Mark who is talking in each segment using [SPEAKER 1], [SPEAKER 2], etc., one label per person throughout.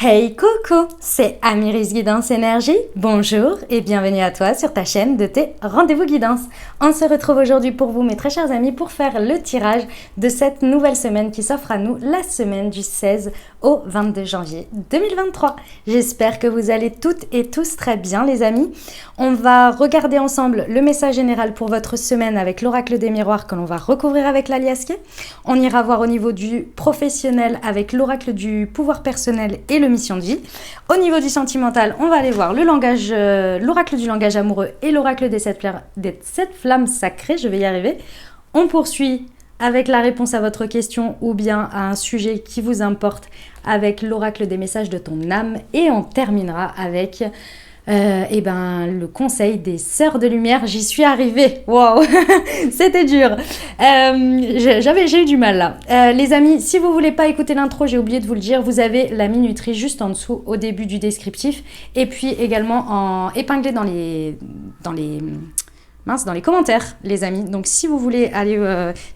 [SPEAKER 1] Hey Coco, c'est Amiris Guidance Énergie. Bonjour et bienvenue à toi sur ta chaîne de tes rendez-vous guidance. On se retrouve aujourd'hui pour vous, mes très chers amis, pour faire le tirage de cette nouvelle semaine qui s'offre à nous, la semaine du 16 au 22 janvier 2023. J'espère que vous allez toutes et tous très bien, les amis. On va regarder ensemble le message général pour votre semaine avec l'oracle des miroirs que l'on va recouvrir avec l'aliasqué. On ira voir au niveau du professionnel avec l'oracle du pouvoir personnel et le mission de vie. Au niveau du sentimental, on va aller voir le langage, l'oracle du langage amoureux et l'oracle des sept flammes sacrées. Je vais y arriver. On poursuit avec la réponse à votre question ou bien à un sujet qui vous importe avec l'oracle des messages de ton âme. Et on terminera avec le conseil des sœurs de lumière. J'y suis arrivée. Wow, c'était dur. J'ai eu du mal là. Les amis, si vous voulez pas écouter l'intro, j'ai oublié de vous le dire, vous avez la minuterie juste en dessous au début du descriptif et puis également épinglé dans les commentaires, les amis. Donc, si vous voulez aller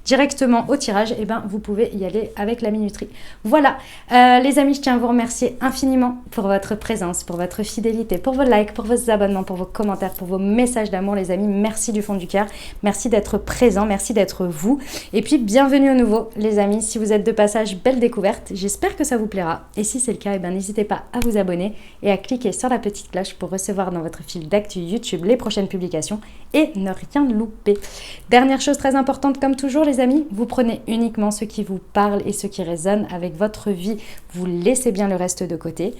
[SPEAKER 1] directement au tirage, vous pouvez y aller avec la minuterie. Voilà, les amis, je tiens à vous remercier infiniment pour votre présence, pour votre fidélité, pour vos likes, pour vos abonnements, pour vos commentaires, pour vos messages d'amour, les amis. Merci du fond du cœur. Merci d'être présent, merci d'être vous. Et puis, bienvenue au nouveau, les amis. Si vous êtes de passage, belle découverte. J'espère que ça vous plaira. Et si c'est le cas, n'hésitez pas à vous abonner et à cliquer sur la petite cloche pour recevoir dans votre fil d'actu YouTube les prochaines publications et ne rien louper. Dernière chose très importante, comme toujours les amis, vous prenez uniquement ce qui vous parle et ce qui résonne avec votre vie. Vous laissez bien le reste de côté.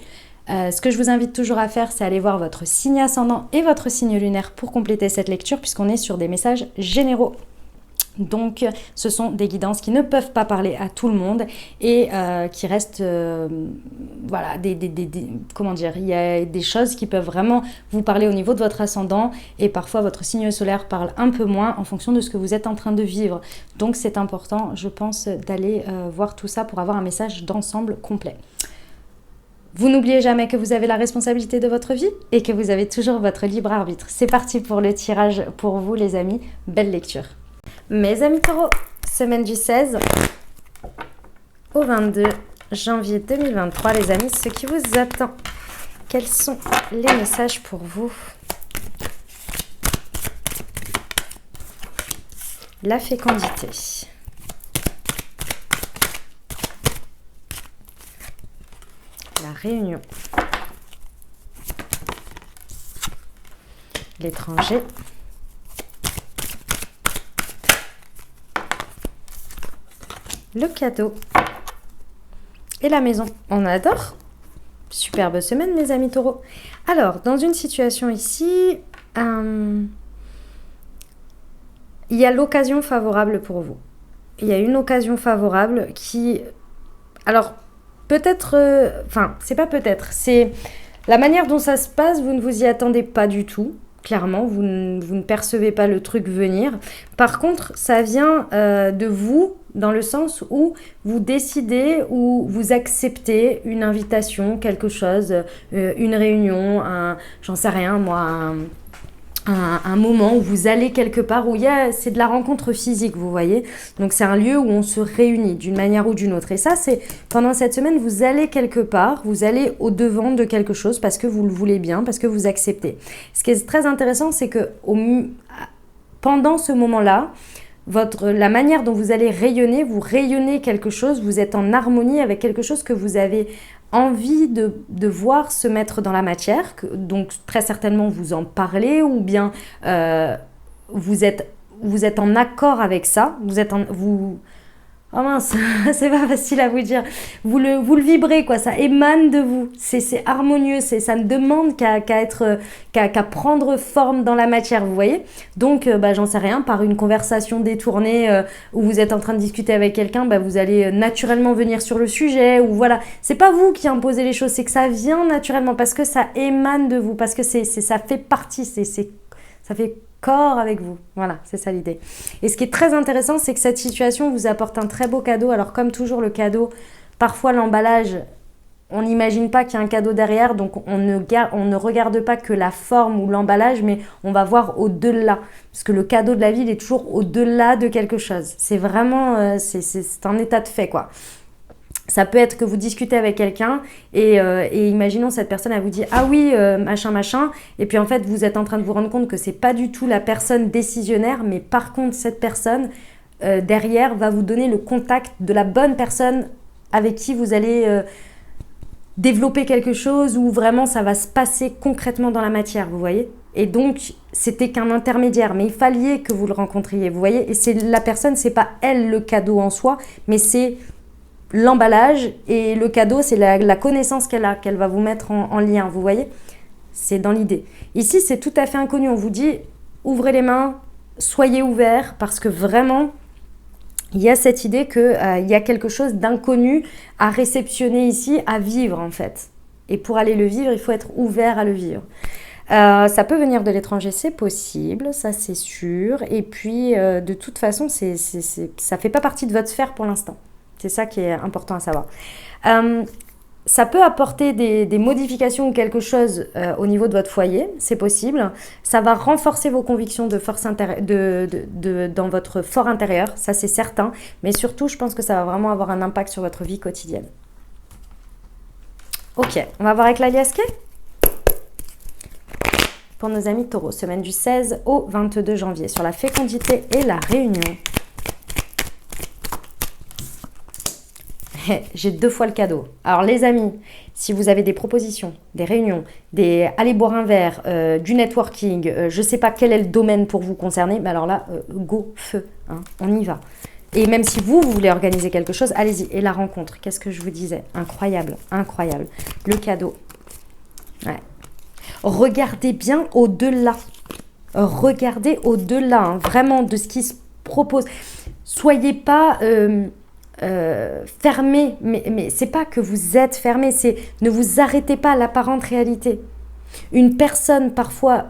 [SPEAKER 1] Ce que je vous invite toujours à faire, c'est aller voir votre signe ascendant et votre signe lunaire pour compléter cette lecture puisqu'on est sur des messages généraux. Donc, ce sont des guidances qui ne peuvent pas parler à tout le monde et qui restent, comment dire, il y a des choses qui peuvent vraiment vous parler au niveau de votre ascendant et parfois votre signe solaire parle un peu moins en fonction de ce que vous êtes en train de vivre. Donc, c'est important, je pense, d'aller voir tout ça pour avoir un message d'ensemble complet. Vous n'oubliez jamais que vous avez la responsabilité de votre vie et que vous avez toujours votre libre arbitre. C'est parti pour le tirage pour vous, les amis. Belle lecture. Mes amis taureaux, semaine du 16 au 22 janvier 2023, les amis, ce qui vous attend. Quels sont les messages pour vous? La fécondité. La réunion. L'étranger. Le cadeau et la maison. On adore. Superbe semaine, mes amis taureaux. Alors, dans une situation ici, il y a l'occasion favorable pour vous. Il y a une occasion favorable qui... Alors, peut-être... c'est pas peut-être. C'est la manière dont ça se passe, vous ne vous y attendez pas du tout. Clairement, vous ne percevez pas le truc venir. Par contre, ça vient de vous, dans le sens où vous décidez ou vous acceptez une invitation, quelque chose, une réunion, j'en sais rien moi, un moment où vous allez quelque part, où c'est de la rencontre physique, vous voyez. Donc c'est un lieu où on se réunit d'une manière ou d'une autre. Et ça, c'est pendant cette semaine, vous allez quelque part, vous allez au-devant de quelque chose parce que vous le voulez bien, parce que vous acceptez. Ce qui est très intéressant, c'est que pendant ce moment-là, la manière dont vous allez rayonner, vous rayonnez quelque chose, vous êtes en harmonie avec quelque chose que vous avez envie de voir se mettre dans la matière, donc très certainement vous en parlez ou bien vous êtes en accord avec ça, oh mince, c'est pas facile à vous dire, vous le vibrez quoi, ça émane de vous, c'est harmonieux, ça ne demande qu'à prendre forme dans la matière, vous voyez. Donc j'en sais rien, par une conversation détournée où vous êtes en train de discuter avec quelqu'un, vous allez naturellement venir sur le sujet, ou voilà, c'est pas vous qui imposez les choses, c'est que ça vient naturellement parce que ça émane de vous, parce que ça fait partie, ça fait corps avec vous. Voilà, c'est ça l'idée. Et ce qui est très intéressant, c'est que cette situation vous apporte un très beau cadeau. Alors comme toujours, le cadeau, parfois l'emballage, on n'imagine pas qu'il y a un cadeau derrière, donc on ne regarde pas que la forme ou l'emballage, mais on va voir au-delà. Parce que le cadeau de la vie, il est toujours au-delà de quelque chose. C'est vraiment, c'est un état de fait, quoi. Ça peut être que vous discutez avec quelqu'un et imaginons cette personne, elle vous dit ah oui, machin, machin. Et puis en fait, vous êtes en train de vous rendre compte que c'est pas du tout la personne décisionnaire, mais par contre, cette personne derrière va vous donner le contact de la bonne personne avec qui vous allez développer quelque chose où vraiment ça va se passer concrètement dans la matière, vous voyez. Et donc, c'était qu'un intermédiaire, mais il fallait que vous le rencontriez, vous voyez. Et c'est la personne, c'est pas elle le cadeau en soi, mais c'est l'emballage et le cadeau, c'est la connaissance qu'elle a, qu'elle va vous mettre en lien, vous voyez. C'est dans l'idée. Ici, c'est tout à fait inconnu. On vous dit, ouvrez les mains, soyez ouverts, parce que vraiment, il y a cette idée qu'il y a quelque chose d'inconnu à réceptionner ici, à vivre en fait. Et pour aller le vivre, il faut être ouvert à le vivre. Ça peut venir de l'étranger, c'est possible, ça c'est sûr. Et puis, de toute façon, ça ne fait pas partie de votre sphère pour l'instant. C'est ça qui est important à savoir. Ça peut apporter des modifications ou quelque chose au niveau de votre foyer, c'est possible. Ça va renforcer vos convictions de force dans votre fort intérieur, ça c'est certain. Mais surtout, je pense que ça va vraiment avoir un impact sur votre vie quotidienne. Ok, on va voir avec l'alias K. Pour nos amis taureaux, semaine du 16 au 22 janvier, sur la fécondité et la réunion. J'ai 2 fois le cadeau. Alors les amis, si vous avez des propositions, des réunions, aller boire un verre, du networking, je ne sais pas quel est le domaine pour vous concerner, mais alors là, go, feu, hein, on y va. Et même si vous voulez organiser quelque chose, allez-y. Et la rencontre, qu'est-ce que je vous disais? Incroyable, incroyable. Le cadeau. Ouais. Regardez bien au-delà. Regardez au-delà, hein, vraiment, de ce qui se propose. Soyez pas... fermé, mais c'est pas que vous êtes fermé, c'est ne vous arrêtez pas à l'apparente réalité. Une personne parfois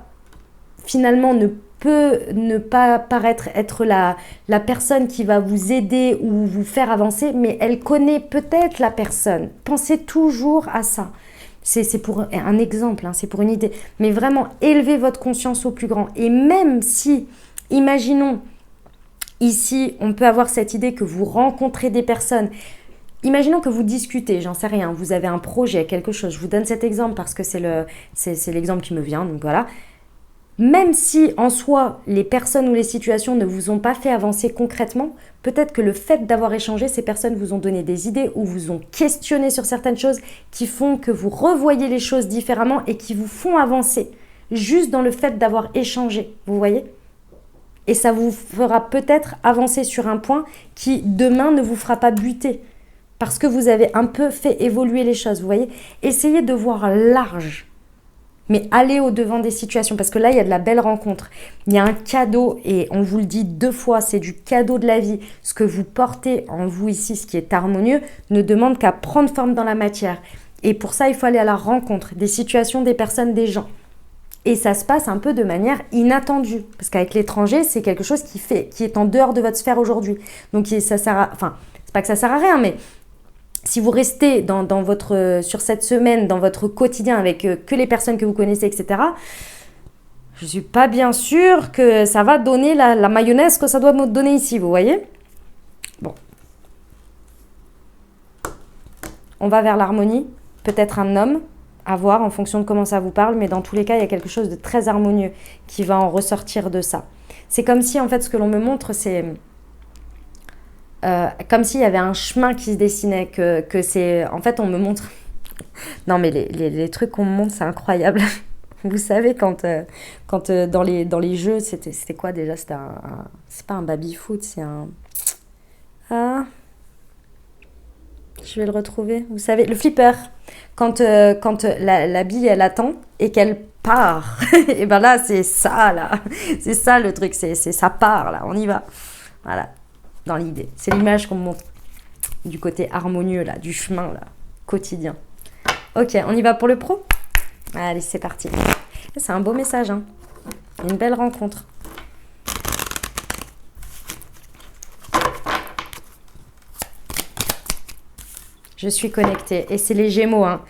[SPEAKER 1] finalement ne peut ne pas paraître être la personne qui va vous aider ou vous faire avancer, mais elle connaît peut-être la personne. Pensez toujours à ça. C'est pour un exemple, hein, c'est pour une idée. Mais vraiment, élevez votre conscience au plus grand. Et même si, imaginons, ici, on peut avoir cette idée que vous rencontrez des personnes. Imaginons que vous discutez, j'en sais rien, vous avez un projet, quelque chose. Je vous donne cet exemple parce que c'est l'exemple qui me vient, donc voilà. Même si en soi, les personnes ou les situations ne vous ont pas fait avancer concrètement, peut-être que le fait d'avoir échangé, ces personnes vous ont donné des idées ou vous ont questionné sur certaines choses qui font que vous revoyez les choses différemment et qui vous font avancer, juste dans le fait d'avoir échangé, vous voyez ? Et ça vous fera peut-être avancer sur un point qui, demain, ne vous fera pas buter. Parce que vous avez un peu fait évoluer les choses, vous voyez. Essayez de voir large. Mais allez au-devant des situations. Parce que là, il y a de la belle rencontre. Il y a un cadeau, et on vous le dit 2 fois, c'est du cadeau de la vie. Ce que vous portez en vous ici, ce qui est harmonieux, ne demande qu'à prendre forme dans la matière. Et pour ça, il faut aller à la rencontre des situations, des personnes, des gens. Et ça se passe un peu de manière inattendue. Parce qu'avec l'étranger, c'est quelque chose qui est en dehors de votre sphère aujourd'hui. Donc ça sert à... Enfin, c'est pas que ça sert à rien, mais si vous restez sur cette semaine, dans votre quotidien, avec que les personnes que vous connaissez, etc., je ne suis pas bien sûre que ça va donner la mayonnaise que ça doit me donner ici, vous voyez ? Bon. On va vers l'harmonie. Peut-être un homme, à voir en fonction de comment ça vous parle, mais dans tous les cas, il y a quelque chose de très harmonieux qui va en ressortir de ça. C'est comme si, en fait, ce que l'on me montre, c'est comme s'il y avait un chemin qui se dessinait, que c'est... En fait, on me montre... Non, mais les trucs qu'on me montre, c'est incroyable. Vous savez, quand dans les jeux, c'était quoi déjà ? C'est pas un baby-foot, c'est un... Ah... Je vais le retrouver. Vous savez, le flipper. Quand la bille, elle attend et qu'elle part. Et ben là, c'est ça, là. C'est ça, le truc. C'est ça part, là. On y va. Voilà. Dans l'idée. C'est l'image qu'on me montre. Du côté harmonieux, là. Du chemin, là. Quotidien. Ok, on y va pour le pro ? Allez, c'est parti. C'est un beau message, hein. Une belle rencontre. Je suis connectée. Et c'est les Gémeaux, hein.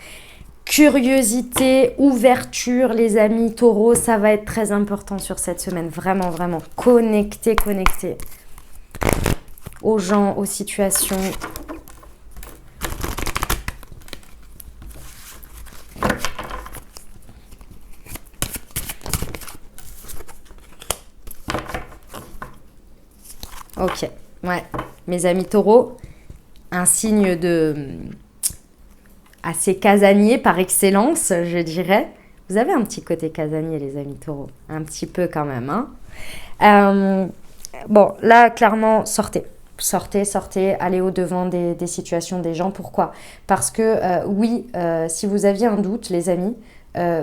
[SPEAKER 1] Curiosité, ouverture, les amis taureaux, ça va être très important sur cette semaine. Vraiment, vraiment. Connecté aux gens, aux situations. Ok, ouais. Mes amis taureaux, un signe de assez casanier par excellence, je dirais. Vous avez un petit côté casanier, les amis taureaux. Un petit peu quand même, hein. Euh, bon, là, clairement, sortez. Sortez, sortez, allez au-devant des situations des gens. Pourquoi? Parce que, oui, si vous aviez un doute, les amis,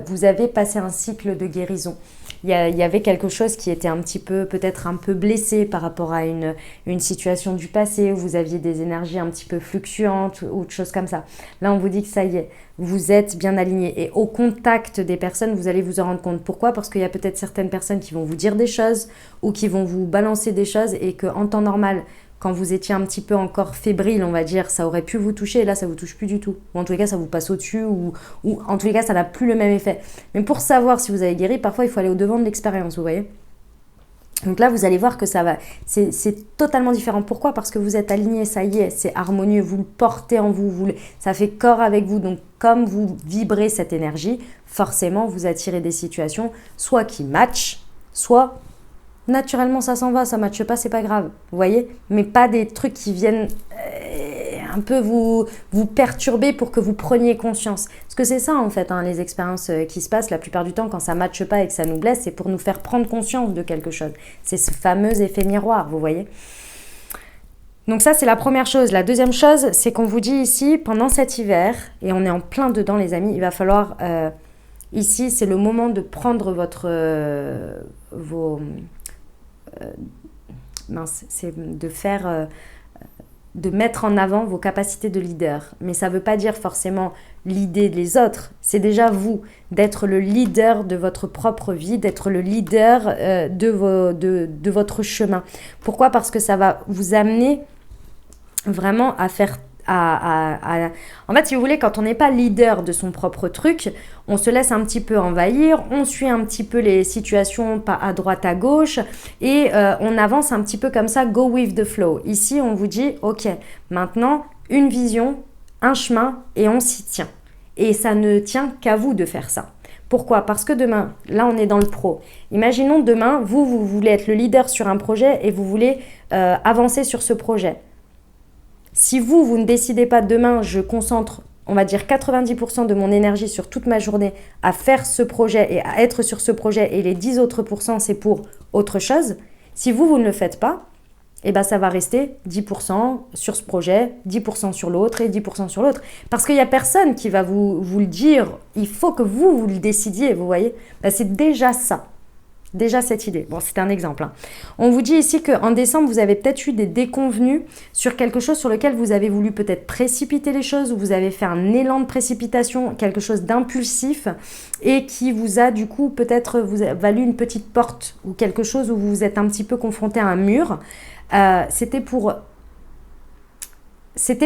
[SPEAKER 1] vous avez passé un cycle de guérison. Il y avait quelque chose qui était un petit peu, peut-être un peu blessé par rapport à une situation du passé où vous aviez des énergies un petit peu fluctuantes ou de choses comme ça. Là, on vous dit que ça y est, vous êtes bien aligné. Et au contact des personnes, vous allez vous en rendre compte. Pourquoi? Parce qu'il y a peut-être certaines personnes qui vont vous dire des choses ou qui vont vous balancer des choses et qu'en temps normal, quand vous étiez un petit peu encore fébrile, on va dire, ça aurait pu vous toucher et là, ça vous touche plus du tout. Ou en tous les cas, ça vous passe au-dessus ou en tous les cas, ça n'a plus le même effet. Mais pour savoir si vous avez guéri, parfois, il faut aller au-devant de l'expérience, vous voyez. Donc là, vous allez voir que ça va, c'est totalement différent. Pourquoi? Parce que vous êtes aligné, ça y est, c'est harmonieux, vous le portez en vous, ça fait corps avec vous. Donc comme vous vibrez cette énergie, forcément, vous attirez des situations soit qui matchent, soit naturellement ça s'en va, ça matche pas, c'est pas grave, vous voyez, mais pas des trucs qui viennent un peu vous perturber pour que vous preniez conscience. Parce que c'est ça en fait, hein, les expériences qui se passent la plupart du temps quand ça matche pas et que ça nous blesse, c'est pour nous faire prendre conscience de quelque chose. C'est ce fameux effet miroir, vous voyez. Donc ça, c'est la première chose. La deuxième chose, c'est qu'on vous dit ici, pendant cet hiver, et on est en plein dedans les amis, il va falloir, ici, c'est le moment de prendre c'est de faire, de mettre en avant vos capacités de leader. Mais ça ne veut pas dire forcément l'idée des autres. C'est déjà vous, d'être le leader de votre propre vie, d'être le leader de votre chemin. Pourquoi? Parce que ça va vous amener vraiment à faire en fait, si vous voulez, quand on n'est pas leader de son propre truc, on se laisse un petit peu envahir, on suit un petit peu les situations pas à droite, à gauche, et on avance un petit peu comme ça, go with the flow. Ici, on vous dit, ok, maintenant, une vision, un chemin, et on s'y tient. Et ça ne tient qu'à vous de faire ça. Pourquoi? Parce que demain, là on est dans le pro. Imaginons demain, vous voulez être le leader sur un projet et vous voulez avancer sur ce projet. Si vous ne décidez pas demain, je concentre, on va dire 90% de mon énergie sur toute ma journée à faire ce projet et à être sur ce projet et les 10 autres pourcents, c'est pour autre chose. Si vous ne le faites pas, eh ben ça va rester 10% sur ce projet, 10% sur l'autre et 10% sur l'autre. Parce qu'il n'y a personne qui va vous le dire. Il faut que vous le décidiez, vous voyez. Ben, c'est déjà ça. Déjà cette idée. Bon, c'est un exemple. Hein. On vous dit ici qu'en décembre, vous avez peut-être eu des déconvenus sur quelque chose sur lequel vous avez voulu peut-être précipiter les choses ou vous avez fait un élan de précipitation, quelque chose d'impulsif et qui vous a du coup peut-être vous a valu une petite porte ou quelque chose où vous vous êtes un petit peu confronté à un mur. C'était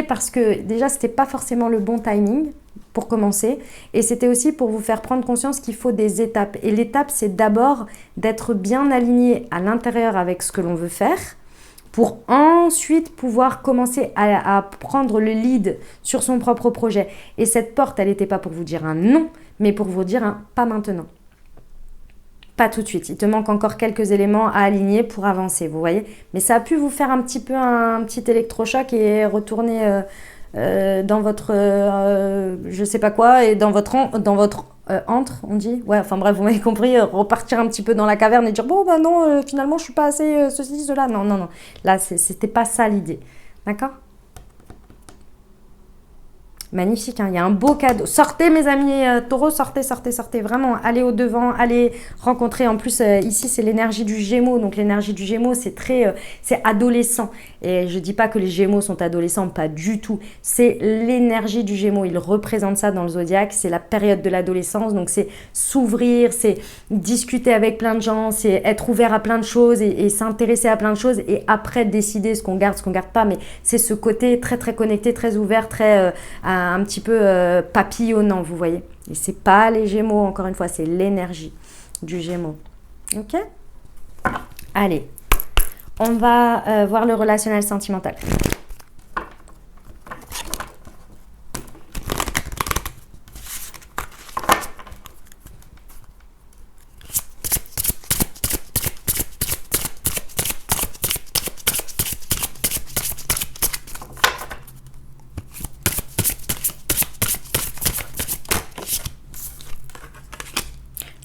[SPEAKER 1] parce que déjà, c'était pas forcément le bon timing pour commencer. Et c'était aussi pour vous faire prendre conscience qu'il faut des étapes. Et l'étape, c'est d'abord d'être bien aligné à l'intérieur avec ce que l'on veut faire pour ensuite pouvoir commencer à prendre le lead sur son propre projet. Et cette porte, elle n'était pas pour vous dire un non, mais pour vous dire un pas maintenant. Pas tout de suite. Il te manque encore quelques éléments à aligner pour avancer, vous voyez. Mais ça a pu vous faire un petit peu un petit électrochoc et retourner dans votre je sais pas quoi et dans votre antre, on dit. Ouais, enfin bref, vous m'avez compris, repartir un petit peu dans la caverne et dire bon bah non, finalement je suis pas assez ceci, cela. Non, non, non. Là, c'était pas ça l'idée. D'accord? Magnifique, hein, il y a un beau cadeau. Sortez mes amis taureaux, sortez, sortez, sortez. Vraiment, allez au-devant, allez rencontrer. En plus, ici, c'est l'énergie du Gémeaux. Donc, l'énergie du Gémeaux, c'est c'est adolescent. Et je dis pas que les Gémeaux sont adolescents, pas du tout. C'est l'énergie du Gémeaux. Il représente ça dans le zodiaque. C'est la période de l'adolescence. Donc, c'est s'ouvrir, c'est discuter avec plein de gens, c'est être ouvert à plein de choses et s'intéresser à plein de choses. Et après, décider ce qu'on garde pas. Mais c'est ce côté très, très connecté, très ouvert, très... un petit peu papillonnant, vous voyez. Et c'est pas les Gémeaux, encore une fois, c'est l'énergie du Gémeaux. Ok? Allez, on va voir le relationnel sentimental.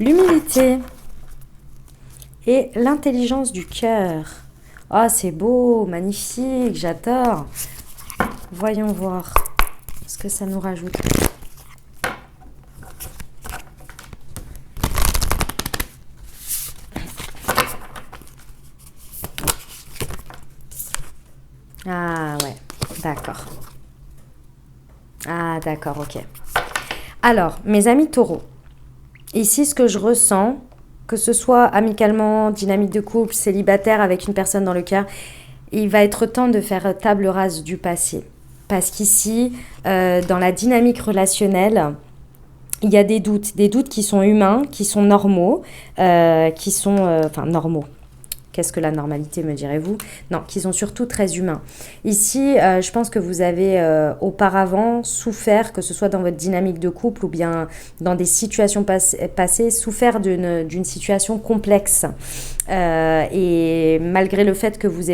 [SPEAKER 1] l'humilité et l'intelligence du cœur. Oh, c'est beau, magnifique, j'adore. Voyons voir ce que ça nous rajoute. Ah ouais, d'accord. Ah d'accord, ok. Alors, mes amis taureaux, ici ce que je ressens, que ce soit amicalement, dynamique de couple, célibataire avec une personne dans le cœur, il va être temps de faire table rase du passé. Parce qu'ici, dans la dynamique relationnelle, il y a des doutes qui sont humains, qui sont normaux, enfin normaux. Qu'est-ce que la normalité, me direz-vous? Non, qui sont surtout très humains. Ici, je pense que vous avez auparavant souffert, que ce soit dans votre dynamique de couple ou bien dans des situations passées, souffert d'une situation complexe. Et malgré le fait que vous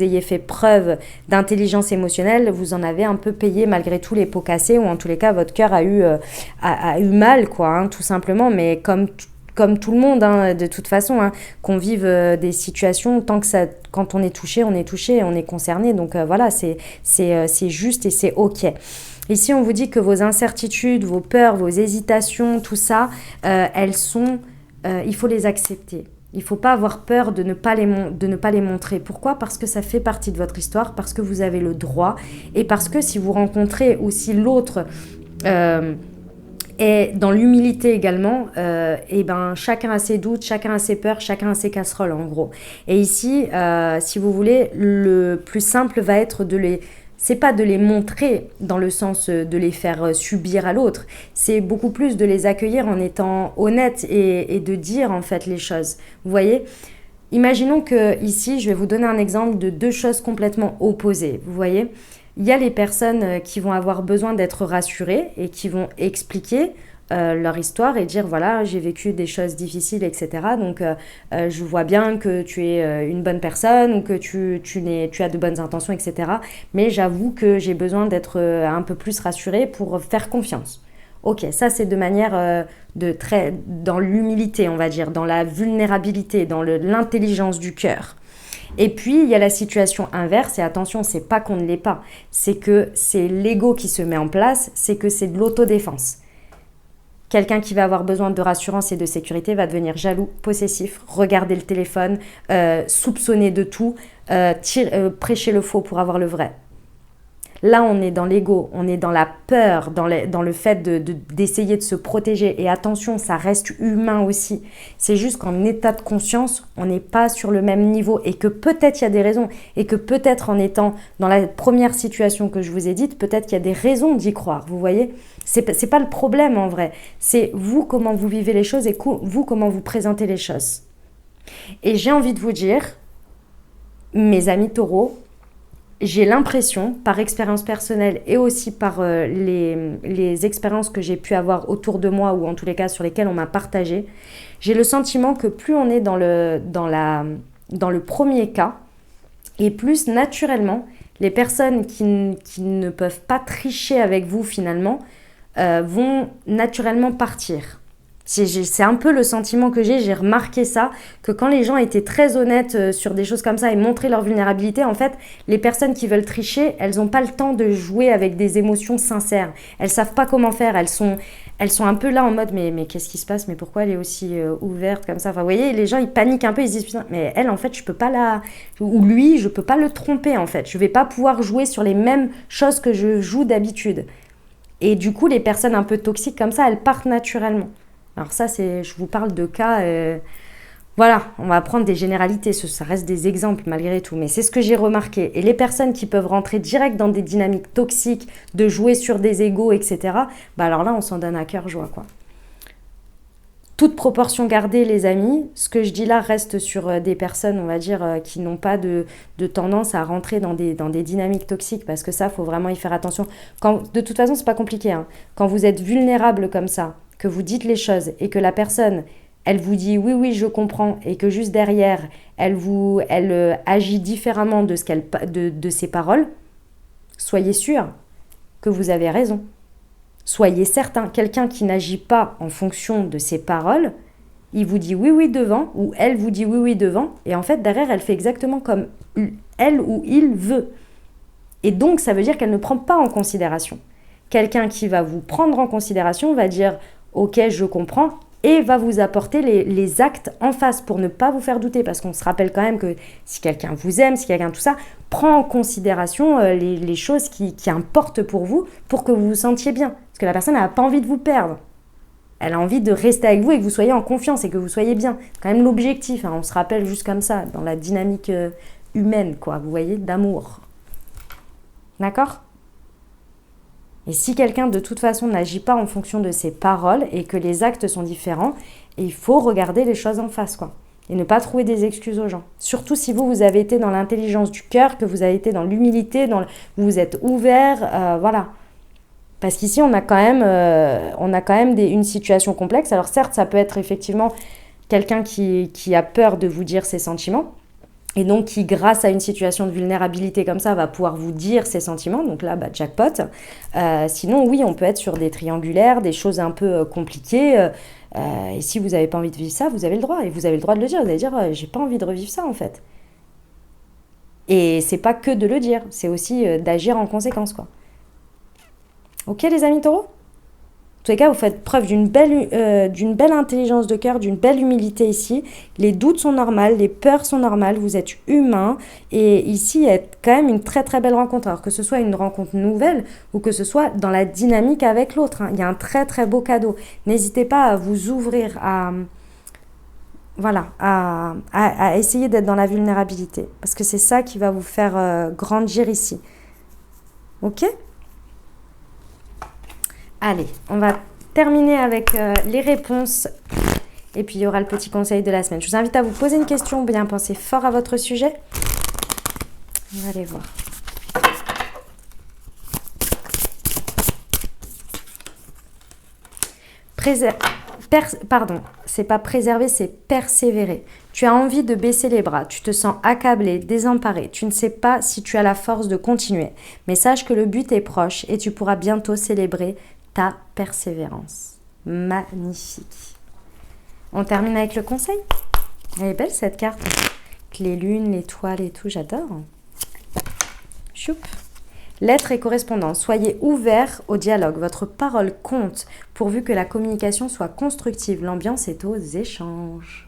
[SPEAKER 1] ayez fait preuve d'intelligence émotionnelle, vous en avez un peu payé malgré tout les pots cassés, ou en tous les cas, votre cœur a eu mal, quoi, hein, tout simplement. Mais comme tout le monde, hein, de toute façon, hein, qu'on vive des situations, quand on est touché, on est concerné. Donc voilà, c'est juste et c'est ok. Ici, on vous dit que vos incertitudes, vos peurs, vos hésitations, tout ça, il faut les accepter. Il ne faut pas avoir peur de ne pas les montrer. Pourquoi? Parce que ça fait partie de votre histoire, parce que vous avez le droit, et parce que si vous rencontrez ou si l'autre... et dans l'humilité également, et ben, chacun a ses doutes, chacun a ses peurs, chacun a ses casseroles en gros. Et ici, si vous voulez, le plus simple va être c'est pas de les montrer dans le sens de les faire subir à l'autre, c'est beaucoup plus de les accueillir en étant honnête et de dire en fait les choses. Vous voyez ? Imaginons que ici, je vais vous donner un exemple de deux choses complètement opposées. Vous voyez ? Il y a les personnes qui vont avoir besoin d'être rassurées et qui vont expliquer leur histoire et dire voilà, j'ai vécu des choses difficiles, etc. Donc, je vois bien que tu es une bonne personne ou que tu as de bonnes intentions, etc. Mais j'avoue que j'ai besoin d'être un peu plus rassurée pour faire confiance. Ok, ça c'est de manière dans l'humilité, on va dire, dans la vulnérabilité, dans l'intelligence du cœur. Et puis, il y a la situation inverse, et attention, c'est pas qu'on ne l'est pas, c'est que c'est l'ego qui se met en place, c'est que c'est de l'autodéfense. Quelqu'un qui va avoir besoin de rassurance et de sécurité va devenir jaloux, possessif, regarder le téléphone, soupçonner de tout, prêcher le faux pour avoir le vrai. Là, on est dans l'ego, on est dans la peur, dans le fait d'essayer de se protéger. Et attention, ça reste humain aussi. C'est juste qu'en état de conscience, on n'est pas sur le même niveau et que peut-être il y a des raisons. Et que peut-être en étant dans la première situation que je vous ai dite, peut-être qu'il y a des raisons d'y croire. Vous voyez ? C'est pas le problème en vrai. C'est vous comment vous vivez les choses et vous comment vous présentez les choses. Et j'ai envie de vous dire, mes amis taureaux, j'ai l'impression, par expérience personnelle et aussi par les expériences que j'ai pu avoir autour de moi ou en tous les cas sur lesquelles on m'a partagé, j'ai le sentiment que plus on est dans le premier cas et plus naturellement, les personnes qui ne peuvent pas tricher avec vous finalement vont naturellement partir. C'est un peu le sentiment que j'ai remarqué ça, que quand les gens étaient très honnêtes sur des choses comme ça et montraient leur vulnérabilité, en fait, les personnes qui veulent tricher, elles n'ont pas le temps de jouer avec des émotions sincères. Elles savent pas comment faire, elles sont un peu là en mode mais qu'est-ce qui se passe, mais pourquoi elle est aussi ouverte comme ça. Enfin, vous voyez, les gens ils paniquent un peu, ils se disent putain, mais elle en fait je peux pas ou lui je peux pas le tromper en fait, je vais pas pouvoir jouer sur les mêmes choses que je joue d'habitude. Et du coup les personnes un peu toxiques comme ça, elles partent naturellement. Alors ça, je vous parle de cas, voilà, on va prendre des généralités, ça reste des exemples malgré tout, mais c'est ce que j'ai remarqué. Et les personnes qui peuvent rentrer direct dans des dynamiques toxiques, de jouer sur des égos, etc., bah alors là, on s'en donne à cœur joie, quoi. Toute proportion gardée, les amis, ce que je dis là reste sur des personnes, on va dire, qui n'ont pas de tendance à rentrer dans des dynamiques toxiques, parce que ça, il faut vraiment y faire attention. De toute façon, c'est pas compliqué, hein. Quand vous êtes vulnérable comme ça, que vous dites les choses et que la personne, elle vous dit oui, je comprends, et que juste derrière, elle agit différemment de ses paroles, soyez sûr que vous avez raison. Soyez certain, quelqu'un qui n'agit pas en fonction de ses paroles, il vous dit oui, oui devant, ou elle vous dit oui, oui devant, et en fait, derrière, elle fait exactement comme elle ou il veut. Et donc, ça veut dire qu'elle ne prend pas en considération. Quelqu'un qui va vous prendre en considération va dire « Ok, je comprends », et va vous apporter les actes en face pour ne pas vous faire douter. Parce qu'on se rappelle quand même que si quelqu'un vous aime, si quelqu'un tout ça, prend en considération les choses qui importent pour vous, pour que vous vous sentiez bien. Parce que la personne n'a pas envie de vous perdre. Elle a envie de rester avec vous et que vous soyez en confiance et que vous soyez bien. C'est quand même l'objectif, hein. On se rappelle juste comme ça, dans la dynamique humaine, quoi, vous voyez, d'amour. D'accord ? Et si quelqu'un de toute façon n'agit pas en fonction de ses paroles et que les actes sont différents, il faut regarder les choses en face, quoi. Et ne pas trouver des excuses aux gens. Surtout si vous avez été dans l'intelligence du cœur, que vous avez été dans l'humilité, vous vous êtes ouvert, voilà. Parce qu'ici, on a quand même une situation complexe. Alors certes, ça peut être effectivement quelqu'un qui a peur de vous dire ses sentiments, et donc qui, grâce à une situation de vulnérabilité comme ça, va pouvoir vous dire ses sentiments. Donc là, jackpot. Sinon, oui, on peut être sur des triangulaires, des choses un peu compliquées. Et si vous n'avez pas envie de vivre ça, vous avez le droit. Et vous avez le droit de le dire. Vous allez dire, j'ai pas envie de revivre ça, en fait. Et c'est pas que de le dire, c'est aussi d'agir en conséquence, quoi. Ok, les amis taureaux ? En tous les cas, vous faites preuve d'une belle intelligence de cœur, d'une belle humilité ici. Les doutes sont normaux, les peurs sont normales, vous êtes humain. Et ici, il y a quand même une très très belle rencontre. Alors que ce soit une rencontre nouvelle ou que ce soit dans la dynamique avec l'autre, hein. Il y a un très très beau cadeau. N'hésitez pas à vous ouvrir à essayer d'être dans la vulnérabilité. Parce que c'est ça qui va vous faire grandir ici. Ok ? Allez, on va terminer avec les réponses et puis il y aura le petit conseil de la semaine. Je vous invite à vous poser une question, bien penser fort à votre sujet. On va aller voir. C'est pas préserver, c'est persévérer. Tu as envie de baisser les bras, tu te sens accablé, désemparé, tu ne sais pas si tu as la force de continuer. Mais sache que le but est proche et tu pourras bientôt célébrer ta persévérance. Magnifique. On termine avec le conseil. Elle est belle cette carte. Avec les lunes, l'étoile et tout, j'adore. Choup. Lettres et correspondance. Soyez ouverts au dialogue. Votre parole compte pourvu que la communication soit constructive. L'ambiance est aux échanges.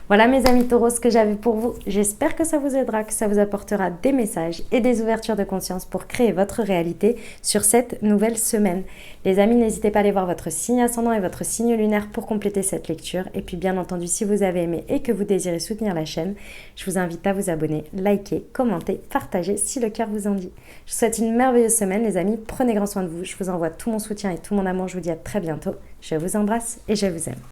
[SPEAKER 1] Voilà mes amis taureaux, ce que j'avais pour vous. J'espère que ça vous aidera, que ça vous apportera des messages et des ouvertures de conscience pour créer votre réalité sur cette nouvelle semaine. Les amis, n'hésitez pas à aller voir votre signe ascendant et votre signe lunaire pour compléter cette lecture. Et puis bien entendu, si vous avez aimé et que vous désirez soutenir la chaîne, je vous invite à vous abonner, liker, commenter, partager si le cœur vous en dit. Je vous souhaite une merveilleuse semaine les amis, prenez grand soin de vous. Je vous envoie tout mon soutien et tout mon amour. Je vous dis à très bientôt. Je vous embrasse et je vous aime.